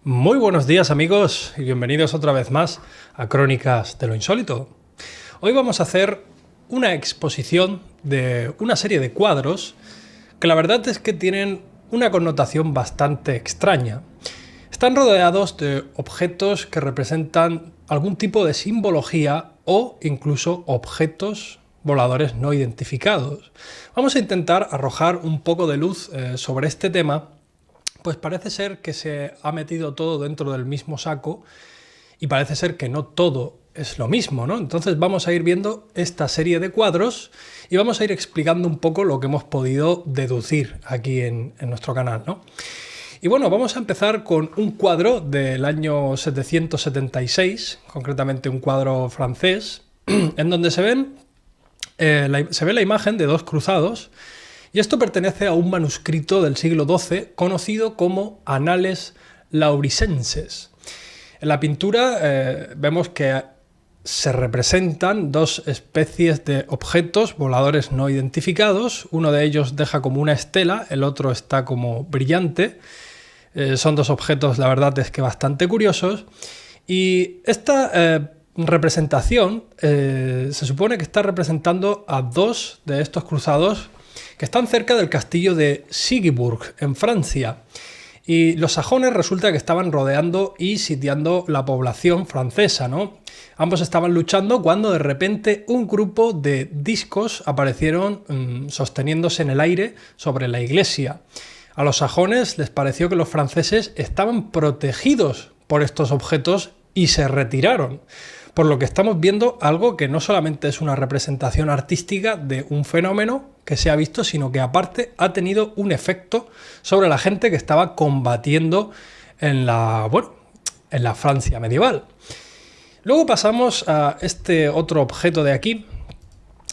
Muy buenos días amigos y bienvenidos otra vez más a Crónicas de lo Insólito. Hoy vamos a hacer una exposición de una serie de cuadros que la verdad es que tienen una connotación bastante extraña. Están rodeados de objetos que representan algún tipo de simbología o incluso objetos voladores no identificados. Vamos a intentar arrojar un poco de luz sobre este tema. Pues parece ser que se ha metido todo dentro del mismo saco y parece ser que no todo es lo mismo, ¿no? Entonces vamos a ir viendo esta serie de cuadros y vamos a ir explicando un poco lo que hemos podido deducir aquí en nuestro canal, ¿no? Y bueno, vamos a empezar con un cuadro del año 776, concretamente un cuadro francés, en donde se ve la imagen de dos cruzados. Y esto pertenece a un manuscrito del siglo XII conocido como Annales Lauricenses. En la pintura vemos que se representan dos especies de objetos voladores no identificados. Uno de ellos deja como una estela, el otro está como brillante. Son dos objetos, la verdad es que bastante curiosos. Y esta representación se supone que está representando a dos de estos cruzados que están cerca del castillo de Sigisburg, en Francia. Y los sajones resulta que estaban rodeando y sitiando la población francesa, ¿no? Ambos estaban luchando cuando de repente un grupo de discos aparecieron sosteniéndose en el aire sobre la iglesia. A los sajones les pareció que los franceses estaban protegidos por estos objetos y se retiraron. Por lo que estamos viendo algo que no solamente es una representación artística de un fenómeno que se ha visto, sino que aparte ha tenido un efecto sobre la gente que estaba combatiendo en la Francia medieval. Luego pasamos a este otro objeto de aquí,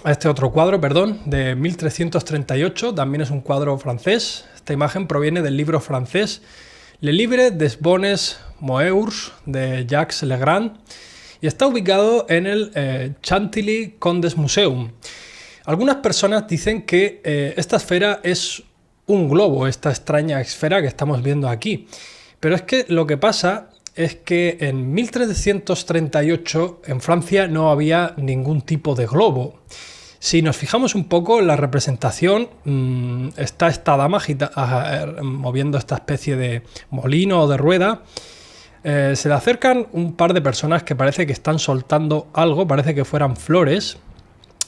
a este otro cuadro, de 1338, también es un cuadro francés. Esta imagen proviene del libro francés Le Livre des Bonnes Moeurs de Jacques Legrand, y está ubicado en el Chantilly Condes Museum. Algunas personas dicen que esta esfera es un globo, esta extraña esfera que estamos viendo aquí. Pero es que lo que pasa es que en 1338 en Francia no había ningún tipo de globo. Si nos fijamos un poco en la representación, está esta dama moviendo esta especie de molino o de rueda. Se le acercan un par de personas que parece que están soltando algo, parece que fueran flores,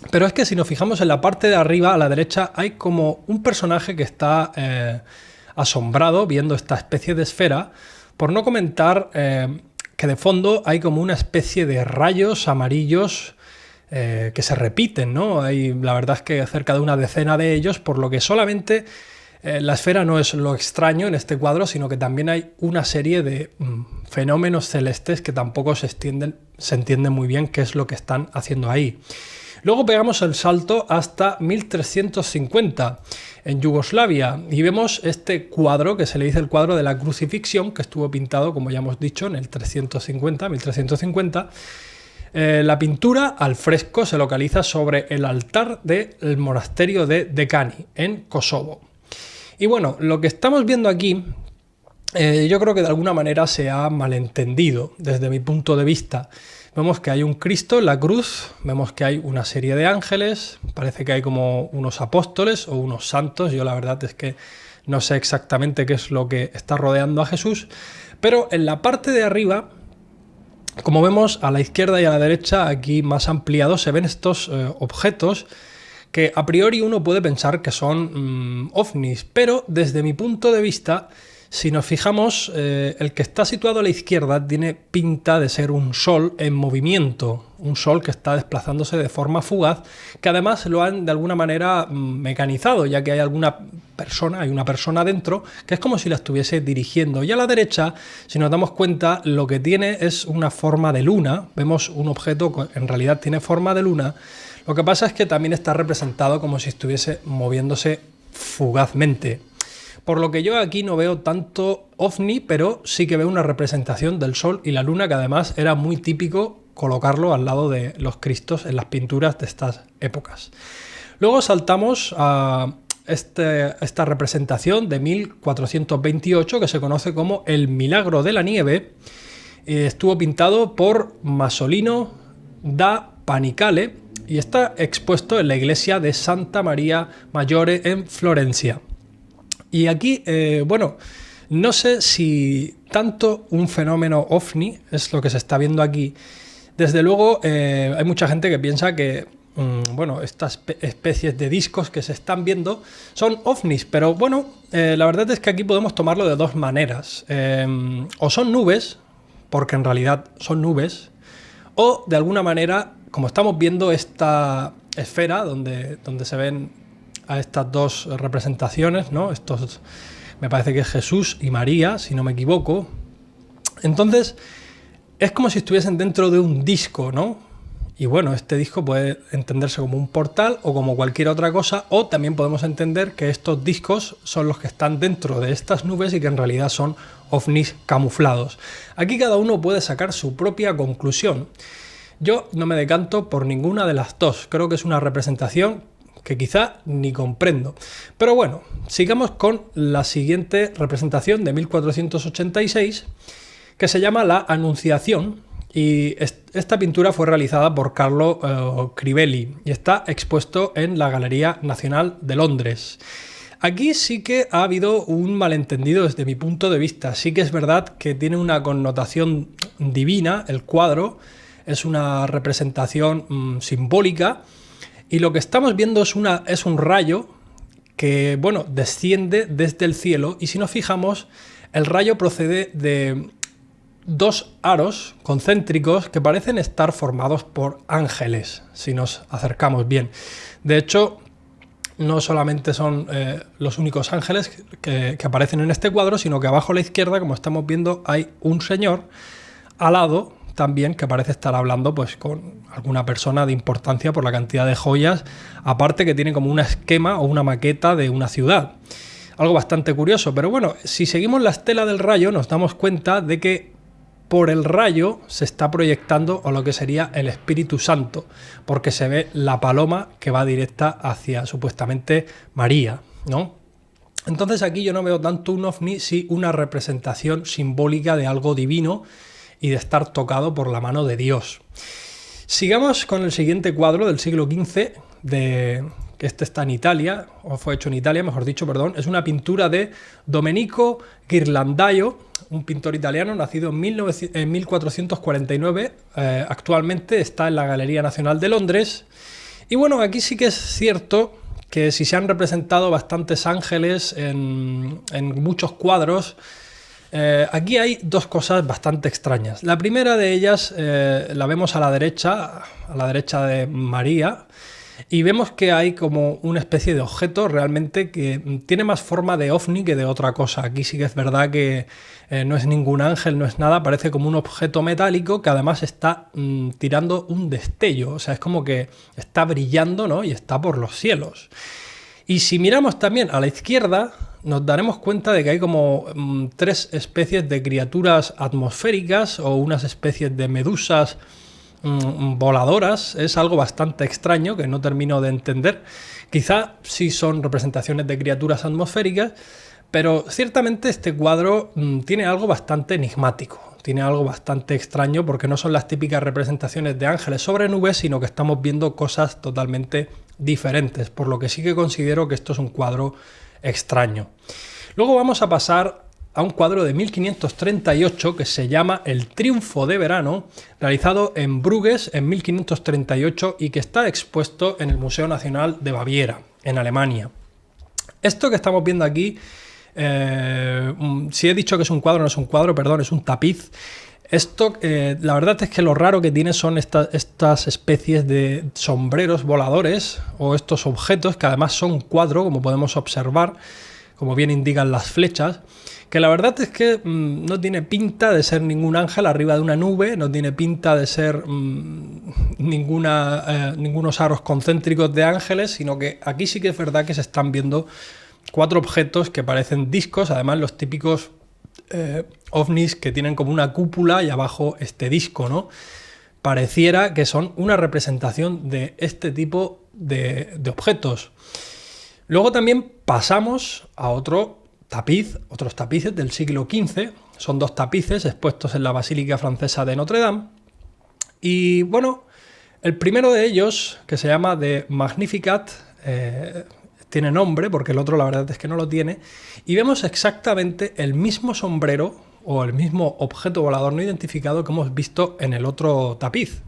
pero es que si nos fijamos en la parte de arriba a la derecha hay como un personaje que está asombrado viendo esta especie de esfera, por no comentar que de fondo hay como una especie de rayos amarillos que se repiten, ¿no? Hay, la verdad es que cerca de una decena de ellos, por lo que solamente la esfera no es lo extraño en este cuadro, sino que también hay una serie de fenómenos celestes que tampoco se entiende muy bien qué es lo que están haciendo ahí. Luego pegamos el salto hasta 1350 en Yugoslavia y vemos este cuadro que se le dice el cuadro de la crucifixión, que estuvo pintado, como ya hemos dicho, en el 1350. La pintura al fresco se localiza sobre el altar del monasterio de Dekani, en Kosovo. Y bueno, lo que estamos viendo aquí, yo creo que de alguna manera se ha malentendido desde mi punto de vista. Vemos que hay un Cristo en la cruz, vemos que hay una serie de ángeles, parece que hay como unos apóstoles o unos santos. Yo la verdad es que no sé exactamente qué es lo que está rodeando a Jesús, pero en la parte de arriba, como vemos a la izquierda y a la derecha, aquí más ampliados, se ven estos objetos que a priori uno puede pensar que son ovnis, pero desde mi punto de vista, si nos fijamos, el que está situado a la izquierda tiene pinta de ser un sol en movimiento, un sol que está desplazándose de forma fugaz, que además lo han de alguna manera mecanizado, ya que hay una persona dentro que es como si la estuviese dirigiendo. Y a la derecha, si nos damos cuenta, lo que tiene es una forma de luna. Vemos un objeto que en realidad tiene forma de luna. Lo que pasa es que también está representado como si estuviese moviéndose fugazmente. Por lo que yo aquí no veo tanto ovni, pero sí que veo una representación del sol y la luna, que además era muy típico colocarlo al lado de los Cristos en las pinturas de estas épocas. Luego saltamos a esta representación de 1428 que se conoce como El Milagro de la Nieve. Estuvo pintado por Masolino da Panicale y está expuesto en la iglesia de Santa María Maggiore en Florencia. Y aquí, bueno, no sé si tanto un fenómeno ovni es lo que se está viendo aquí. Desde luego, hay mucha gente que piensa que, bueno, estas especies de discos que se están viendo son ovnis, pero bueno, la verdad es que aquí podemos tomarlo de dos maneras. O son nubes, porque en realidad son nubes, o de alguna manera, como estamos viendo esta esfera donde se ven a estas dos representaciones, ¿no? Estos, me parece que es Jesús y María, si no me equivoco. Entonces, es como si estuviesen dentro de un disco, ¿no? Y bueno, este disco puede entenderse como un portal o como cualquier otra cosa, o también podemos entender que estos discos son los que están dentro de estas nubes y que en realidad son ovnis camuflados. Aquí cada uno puede sacar su propia conclusión. Yo no me decanto por ninguna de las dos. Creo que es una representación que quizá ni comprendo. Pero bueno, sigamos con la siguiente representación de 1486, que se llama La Anunciación, y esta pintura fue realizada por Carlo Crivelli y está expuesto en la Galería Nacional de Londres. Aquí sí que ha habido un malentendido desde mi punto de vista. Sí que es verdad que tiene una connotación divina el cuadro, es una representación simbólica, y lo que estamos viendo es un rayo que, bueno, desciende desde el cielo, y si nos fijamos, el rayo procede de dos aros concéntricos que parecen estar formados por ángeles, si nos acercamos bien. De hecho, no solamente son los únicos ángeles que aparecen en este cuadro, sino que abajo a la izquierda, como estamos viendo, hay un señor al lado también que parece estar hablando pues con alguna persona de importancia por la cantidad de joyas, aparte que tiene como un esquema o una maqueta de una ciudad. Algo bastante curioso, pero bueno, si seguimos la estela del rayo nos damos cuenta de que por el rayo se está proyectando a lo que sería el Espíritu Santo, porque se ve la paloma que va directa hacia supuestamente María, ¿no? Entonces aquí yo no veo tanto un ovni, sí una representación simbólica de algo divino y de estar tocado por la mano de Dios. Sigamos con el siguiente cuadro del siglo XV, que este está en Italia, o fue hecho en Italia, mejor dicho, perdón. Es una pintura de Domenico Ghirlandaio, un pintor italiano nacido en 1449, actualmente está en la Galería Nacional de Londres. Y bueno, aquí sí que es cierto que si se han representado bastantes ángeles en muchos cuadros, aquí hay dos cosas bastante extrañas. La primera de ellas la vemos a la derecha de María, y vemos que hay como una especie de objeto realmente que tiene más forma de ovni que de otra cosa. Aquí sí que es verdad que no es ningún ángel, no es nada, parece como un objeto metálico que además está tirando un destello, o sea, es como que está brillando, ¿no? Y está por los cielos. Y si miramos también a la izquierda, nos daremos cuenta de que hay como tres especies de criaturas atmosféricas o unas especies de medusas voladoras. Es algo bastante extraño que no termino de entender. Quizá sí son representaciones de criaturas atmosféricas, pero ciertamente este cuadro tiene algo bastante enigmático, tiene algo bastante extraño, porque no son las típicas representaciones de ángeles sobre nubes, sino que estamos viendo cosas totalmente diferentes, por lo que sí que considero que esto es un cuadro extraño. Luego vamos a pasar a un cuadro de 1538 que se llama El Triunfo de Verano, realizado en Bruges en 1538 y que está expuesto en el Museo Nacional de Baviera, en Alemania. Esto que estamos viendo aquí, si he dicho que es un cuadro, no es un cuadro, perdón, es un tapiz. Esto, la verdad es que lo raro que tiene son estas especies de sombreros voladores o estos objetos que además son cuatro, como podemos observar, como bien indican las flechas, que la verdad es que no tiene pinta de ser ningún ángel arriba de una nube, no tiene pinta de ser ningunos aros concéntricos de ángeles, sino que aquí sí que es verdad que se están viendo cuatro objetos que parecen discos, además los típicos ovnis que tienen como una cúpula y abajo este disco, ¿no? Pareciera que son una representación de este tipo de objetos. Luego también pasamos a otros tapices del siglo XV. Son 2 tapices expuestos en la Basílica Francesa de Notre Dame. Y bueno, el primero de ellos, que se llama The Magnificat, tiene nombre porque el otro la verdad es que no lo tiene, y vemos exactamente el mismo sombrero o el mismo objeto volador no identificado que hemos visto en el otro tapiz.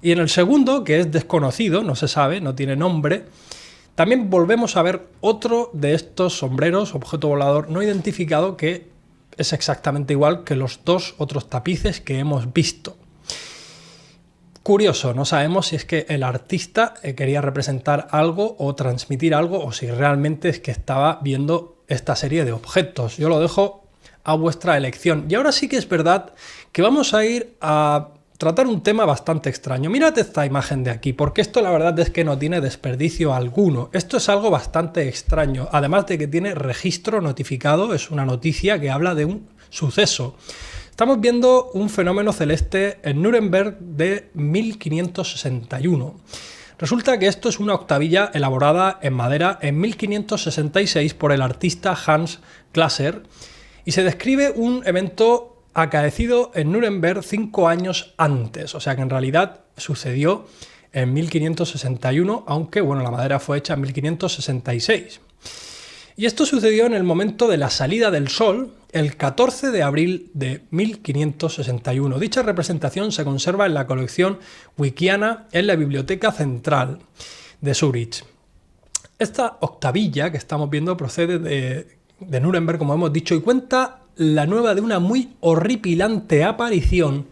Y en el segundo, que es desconocido, no se sabe, no tiene nombre, también volvemos a ver otro de estos sombreros, objeto volador no identificado, que es exactamente igual que los 2 otros tapices que hemos visto. Curioso, no sabemos si es que el artista quería representar algo o transmitir algo, o si realmente es que estaba viendo esta serie de objetos. Yo lo dejo a vuestra elección. Y ahora sí que es verdad que vamos a ir a tratar un tema bastante extraño. Mirad esta imagen de aquí, porque esto la verdad es que no tiene desperdicio alguno. Esto es algo bastante extraño, además de que tiene registro notificado, es una noticia que habla de un suceso. Estamos viendo un fenómeno celeste en Nuremberg de 1561. Resulta que esto es una octavilla elaborada en madera en 1566 por el artista Hans Glasser, y se describe un evento acaecido en Nuremberg 5 años antes, o sea que en realidad sucedió en 1561, aunque bueno, la madera fue hecha en 1566. Y esto sucedió en el momento de la salida del sol, el 14 de abril de 1561. Dicha representación se conserva en la colección Wickiana en la Biblioteca Central de Zúrich. Esta octavilla que estamos viendo procede de Nuremberg, como hemos dicho, y cuenta la nueva de una muy horripilante aparición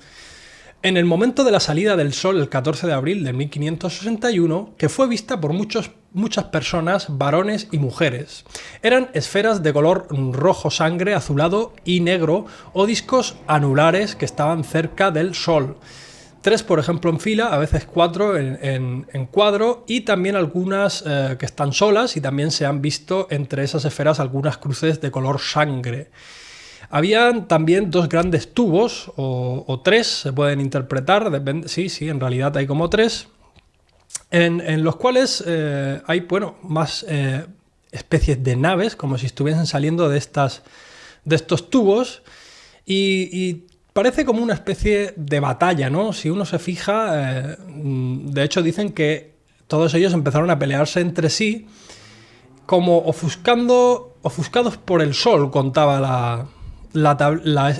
en el momento de la salida del sol, el 14 de abril de 1561, que fue vista por muchas personas, varones y mujeres. Eran esferas de color rojo sangre, azulado y negro, o discos anulares que estaban cerca del sol. 3, por ejemplo, en fila, a veces 4 en cuadro, y también algunas que están solas, y también se han visto entre esas esferas algunas cruces de color sangre. Habían también 2 grandes tubos, o 3, se pueden interpretar, depende, sí, en realidad hay como 3, en los cuales hay, bueno, más especies de naves, como si estuviesen saliendo de estos tubos, y parece como una especie de batalla, ¿no? Si uno se fija, de hecho dicen que todos ellos empezaron a pelearse entre sí, como ofuscados por el sol, contaba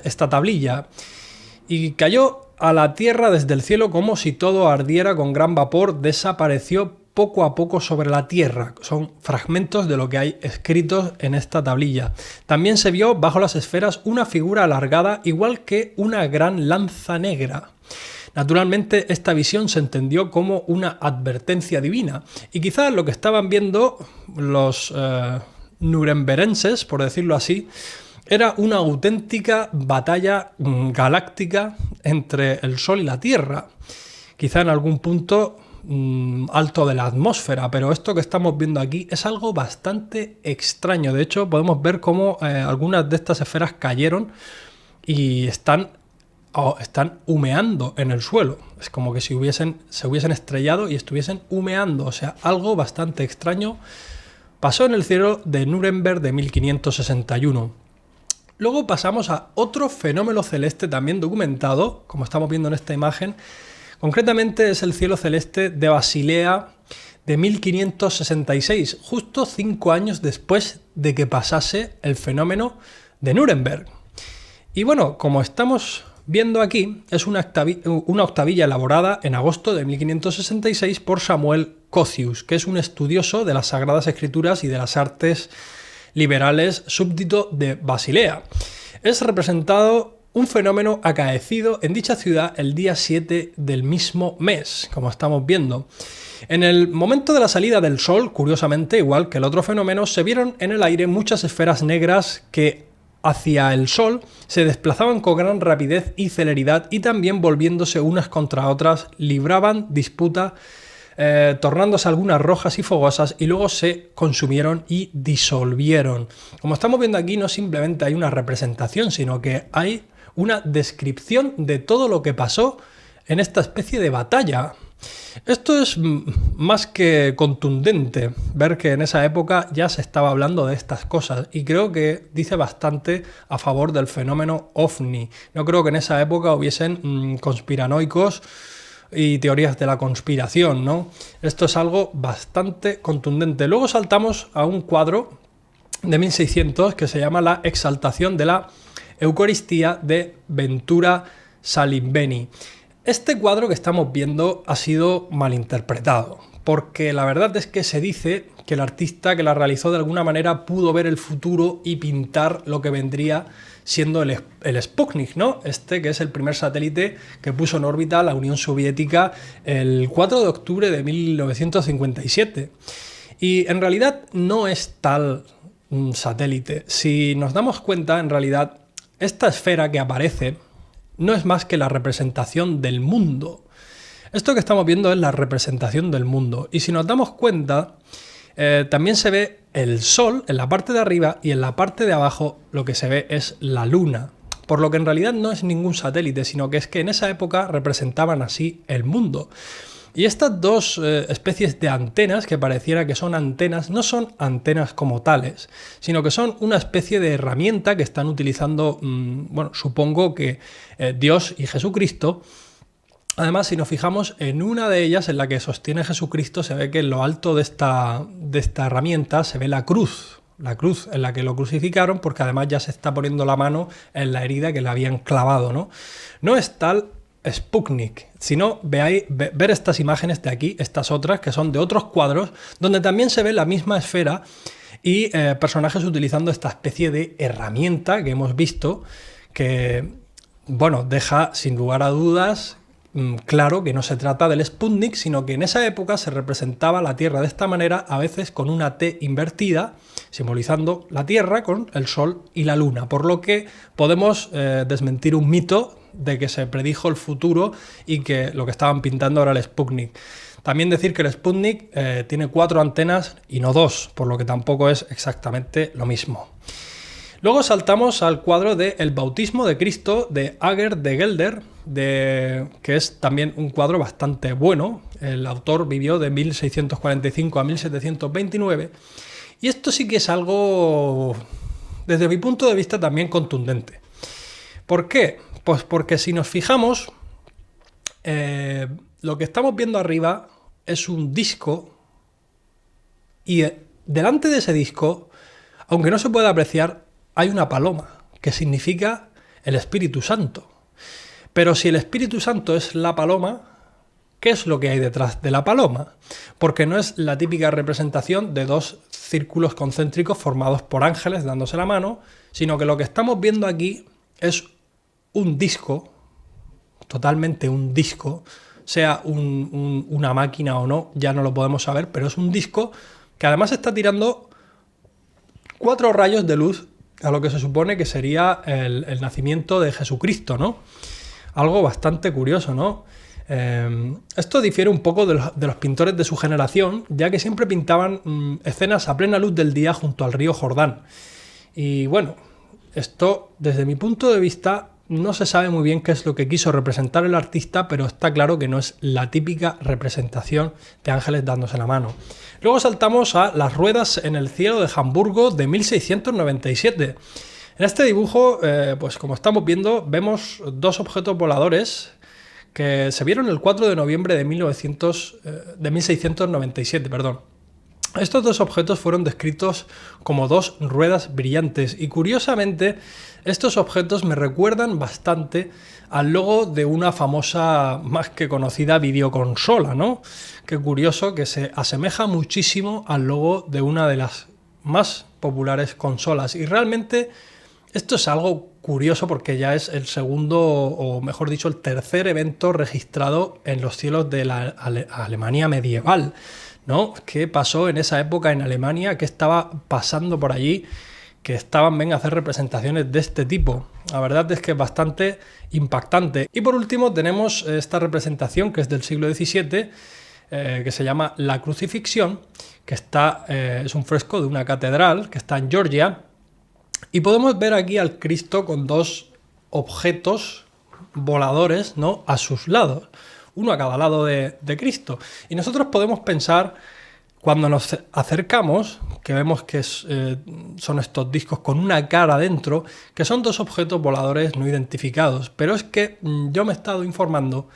esta tablilla, y cayó a la tierra desde el cielo como si todo ardiera con gran vapor, desapareció poco a poco sobre la tierra. Son fragmentos de lo que hay escritos en esta tablilla. También se vio bajo las esferas una figura alargada, igual que una gran lanza negra. Naturalmente, esta visión se entendió como una advertencia divina, y quizás lo que estaban viendo los nuremberenses, por decirlo así, era una auténtica batalla galáctica entre el Sol y la Tierra, quizá en algún punto alto de la atmósfera, pero esto que estamos viendo aquí es algo bastante extraño. De hecho, podemos ver cómo algunas de estas esferas cayeron y están humeando en el suelo. Es como que se hubiesen estrellado y estuviesen humeando, o sea, algo bastante extraño pasó en el cielo de Nuremberg de 1561. Luego pasamos a otro fenómeno celeste también documentado, como estamos viendo en esta imagen. Concretamente es el cielo celeste de Basilea de 1566, justo 5 años después de que pasase el fenómeno de Nuremberg. Y bueno, como estamos viendo aquí, es una octavilla elaborada en agosto de 1566 por Samuel Cocius, que es un estudioso de las Sagradas Escrituras y de las artes liberales, súbdito de Basilea. Es representado un fenómeno acaecido en dicha ciudad el día 7 del mismo mes, como estamos viendo. En el momento de la salida del sol, curiosamente, igual que el otro fenómeno, se vieron en el aire muchas esferas negras que hacia el sol se desplazaban con gran rapidez y celeridad, y también volviéndose unas contra otras, libraban disputa, tornándose algunas rojas y fogosas, y luego se consumieron y disolvieron. Como estamos viendo aquí, no simplemente hay una representación, sino que hay una descripción de todo lo que pasó en esta especie de batalla. Esto es más que contundente, ver que en esa época ya se estaba hablando de estas cosas y creo que dice bastante a favor del fenómeno OVNI. No creo que en esa época hubiesen conspiranoicos y teorías de la conspiración, ¿no? Esto es algo bastante contundente. Luego saltamos a un cuadro de 1600 que se llama La exaltación de la Eucaristía de Ventura Salimbeni. Este cuadro que estamos viendo ha sido malinterpretado, porque la verdad es que se dice que el artista que la realizó de alguna manera pudo ver el futuro y pintar lo que vendría siendo el Sputnik, ¿no? Este que es el primer satélite que puso en órbita la Unión Soviética el 4 de octubre de 1957. Y en realidad no es tal un satélite. Si nos damos cuenta, en realidad, esta esfera que aparece no es más que la representación del mundo. Esto que estamos viendo es la representación del mundo. Y si nos damos cuenta, también se ve el Sol en la parte de arriba y en la parte de abajo lo que se ve es la Luna. Por lo que en realidad no es ningún satélite, sino que es que en esa época representaban así el mundo. Y estas dos especies de antenas, que pareciera que son antenas, no son antenas como tales, sino que son una especie de herramienta que están utilizando, bueno, supongo que Dios y Jesucristo. Además, si nos fijamos en una de ellas, en la que sostiene Jesucristo, se ve que en lo alto de esta herramienta se ve la cruz en la que lo crucificaron, porque además ya se está poniendo la mano en la herida que le habían clavado, ¿no? No es tal Sputnik, sino ver estas imágenes de aquí, estas otras, que son de otros cuadros, donde también se ve la misma esfera y personajes utilizando esta especie de herramienta que hemos visto, que, bueno, deja sin lugar a dudas claro que no se trata del Sputnik, sino que en esa época se representaba la Tierra de esta manera, a veces con una T invertida, simbolizando la Tierra con el Sol y la Luna, por lo que podemos desmentir un mito de que se predijo el futuro y que lo que estaban pintando era el Sputnik. También decir que el Sputnik tiene 4 antenas y no 2, por lo que tampoco es exactamente lo mismo. Luego saltamos al cuadro de El bautismo de Cristo de Ager de Gelder, que es también un cuadro bastante bueno. El autor vivió de 1645 a 1729 y esto sí que es algo, desde mi punto de vista, también contundente. ¿Por qué? Pues porque si nos fijamos, lo que estamos viendo arriba es un disco y delante de ese disco, aunque no se pueda apreciar, hay una paloma, que significa el Espíritu Santo. Pero si el Espíritu Santo es la paloma, ¿qué es lo que hay detrás de la paloma? Porque no es la típica representación de 2 círculos concéntricos formados por ángeles dándose la mano, sino que lo que estamos viendo aquí es un disco, totalmente un disco, sea una máquina o no, ya no lo podemos saber, pero es un disco que además está tirando 4 rayos de luz a lo que se supone que sería el nacimiento de Jesucristo, ¿no? Algo bastante curioso, ¿no? Esto difiere un poco de los pintores de su generación, ya que siempre pintaban escenas a plena luz del día junto al río Jordán. Y bueno, esto desde mi punto de vista no se sabe muy bien qué es lo que quiso representar el artista, pero está claro que no es la típica representación de ángeles dándose la mano. Luego saltamos a Las ruedas en el cielo de Hamburgo de 1697. En este dibujo, pues como estamos viendo, vemos 2 objetos voladores que se vieron el 4 de noviembre de 1697. Estos 2 objetos fueron descritos como 2 ruedas brillantes y curiosamente estos objetos me recuerdan bastante al logo de una famosa, más que conocida, videoconsola, ¿no? Qué curioso, que se asemeja muchísimo al logo de una de las más populares consolas. Y realmente esto es algo curioso porque ya es el segundo, o mejor dicho, el tercer evento registrado en los cielos de la Alemania medieval, ¿no? ¿Qué pasó en esa época en Alemania? ¿Qué estaba pasando por allí? Que estaban a hacer representaciones de este tipo. La verdad es que es bastante impactante. Y por último tenemos esta representación que es del siglo XVII, que se llama La Crucifixión, que es un fresco de una catedral que está en Georgia. Y podemos ver aquí al Cristo con 2 objetos voladores, ¿no?, a sus lados. uno a cada lado de Cristo. Y nosotros podemos pensar, cuando nos acercamos, que vemos que son estos discos con una cara dentro, que son dos objetos voladores no identificados. Pero es que yo me he estado informando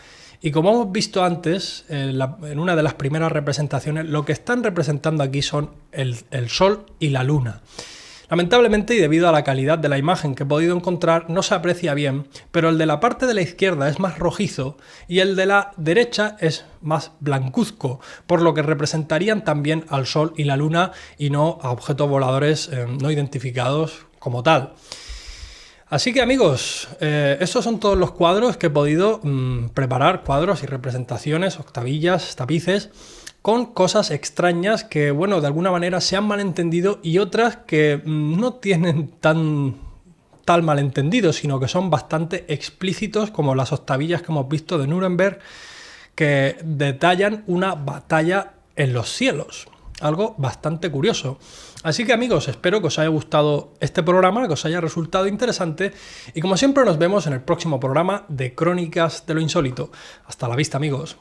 y como hemos visto antes, en una de las primeras representaciones, lo que están representando aquí son el Sol y la Luna. Lamentablemente, y debido a la calidad de la imagen que he podido encontrar, no se aprecia bien, pero el de la parte de la izquierda es más rojizo y el de la derecha es más blancuzco, por lo que representarían también al Sol y la Luna y no a objetos voladores no identificados como tal. Así que amigos, estos son todos los cuadros que he podido preparar, cuadros y representaciones, octavillas, tapices, con cosas extrañas que, bueno, de alguna manera se han malentendido y otras que no tienen tal malentendido, sino que son bastante explícitos, como las octavillas que hemos visto de Nuremberg, que detallan una batalla en los cielos. Algo bastante curioso. Así que amigos, espero que os haya gustado este programa, que os haya resultado interesante y como siempre nos vemos en el próximo programa de Crónicas de lo Insólito. Hasta la vista amigos.